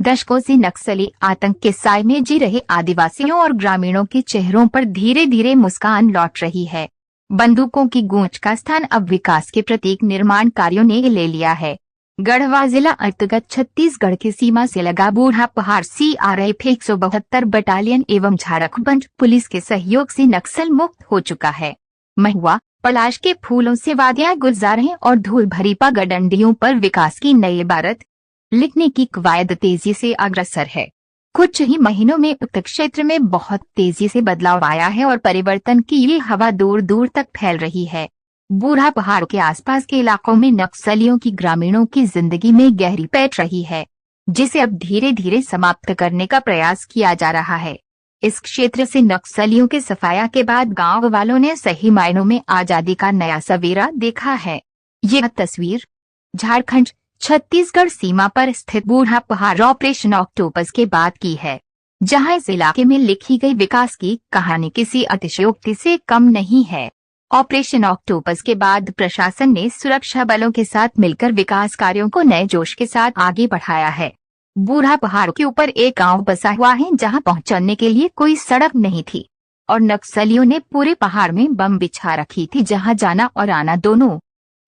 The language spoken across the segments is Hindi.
दशकों से नक्सली आतंक के साए में जी रहे आदिवासियों और ग्रामीणों के चेहरों पर धीरे धीरे मुस्कान लौट रही है। बंदूकों की गूंज का स्थान अब विकास के प्रतीक निर्माण कार्यों ने ले लिया है। गढ़वा जिला अंतर्गत छत्तीसगढ़ की सीमा से लगा बूढ़ा पहाड़ CRF 172 बटालियन एवं झारखंड पुलिस के सहयोग से नक्सल मुक्त हो चुका है। महुआ पलाश के फूलों से वादियां गुलजार हैं और धूल भरी पगडंडियों पर विकास की नई इबारत लिखने की कवायद तेजी से अग्रसर है। कुछ ही महीनों में उक्त क्षेत्र में बहुत तेजी से बदलाव आया है और परिवर्तन की ये हवा दूर दूर तक फैल रही है। बूढ़ा पहाड़ के आसपास के इलाकों में नक्सलियों की ग्रामीणों की जिंदगी में गहरी पैठ रही है, जिसे अब धीरे धीरे समाप्त करने का प्रयास किया जा रहा है। इस क्षेत्र से नक्सलियों के सफाया के बाद गांव वालों ने सही मायनों में आजादी का नया सवेरा देखा है। यह तस्वीर झारखंड छत्तीसगढ़ सीमा पर स्थित बूढ़ा पहाड़ ऑपरेशन ऑक्टोपस के बाद की है, जहां इस इलाके में लिखी गई विकास की कहानी किसी अतिशयोक्ति से कम नहीं है। ऑपरेशन ऑक्टोपस के बाद प्रशासन ने सुरक्षा बलों के साथ मिलकर विकास कार्यों को नए जोश के साथ आगे बढ़ाया है। बूढ़ा पहाड़ के ऊपर एक गांव बसा हुआ है जहां पहुंचने के लिए कोई सड़क नहीं थी और नक्सलियों ने पूरे पहाड़ में बम बिछा रखी थी, जहां जाना और आना दोनों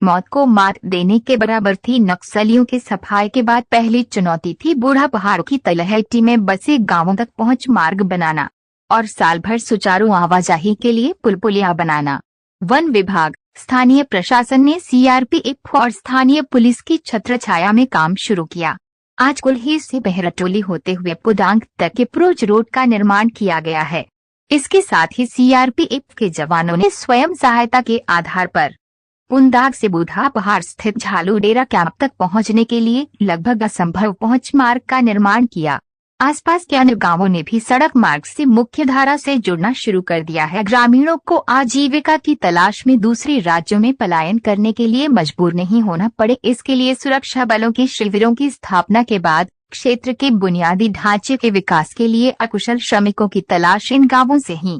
मौत को मात देने के बराबर थी। नक्सलियों के सफाई के बाद पहली चुनौती थी बूढ़ा पहाड़ की तलहटी में बसे गांवों तक पहुंच मार्ग बनाना और साल भर सुचारू आवाजाही के लिए पुलिया बनाना। वन विभाग, स्थानीय प्रशासन ने CRPF और स्थानीय पुलिस की छत्रछाया में काम शुरू किया। आज कुल्ही से बहरटोली होते हुए पुदांग तक के अप्रोच रोड का निर्माण किया गया है। इसके साथ ही CRPF के जवानों ने स्वयं सहायता के आधार पर पुंदाग से बूढ़ा पहाड़ स्थित झालू डेरा कैंप तक पहुंचने के लिए लगभग असंभव पहुंच मार्ग का निर्माण किया। आसपास के अन्य गांवों ने भी सड़क मार्ग से मुख्य धारा से जुड़ना शुरू कर दिया है। ग्रामीणों को आजीविका की तलाश में दूसरे राज्यों में पलायन करने के लिए मजबूर नहीं होना पड़े, इसके लिए सुरक्षा बलों के शिविरों की स्थापना के बाद क्षेत्र के बुनियादी ढांचे के विकास के लिए अकुशल श्रमिकों की तलाश इन गांवों से ही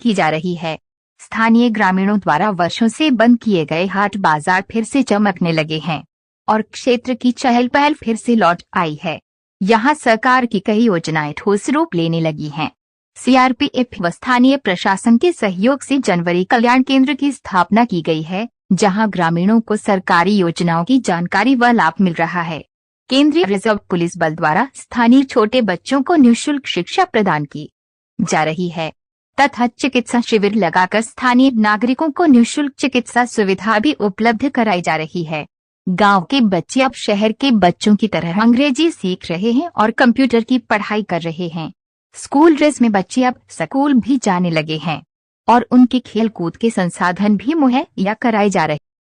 की जा रही है। स्थानीय ग्रामीणों द्वारा वर्षों से बंद किए गए हाट बाजार फिर से चमकने लगे हैं और क्षेत्र की चहल पहल फिर से लौट आई है। यहाँ सरकार की कई योजनाएं ठोस रूप लेने लगी हैं। CRPF व स्थानीय प्रशासन के सहयोग से जनवरी कल्याण केंद्र की स्थापना की गई है, जहां ग्रामीणों को सरकारी योजनाओं की जानकारी व लाभ मिल रहा है। केंद्रीय रिजर्व पुलिस बल द्वारा स्थानीय छोटे बच्चों को निःशुल्क शिक्षा प्रदान की जा रही है तथा चिकित्सा शिविर लगाकर स्थानीय नागरिकों को निःशुल्क चिकित्सा सुविधा भी उपलब्ध कराई जा रही है। गांव के बच्चे अब शहर के बच्चों की तरह अंग्रेजी सीख रहे हैं और कंप्यूटर की पढ़ाई कर रहे हैं। स्कूल ड्रेस में बच्चे अब स्कूल भी जाने लगे हैं और उनके खेल कूद के संसाधन भी मुहैया कराए जा रहे हैं।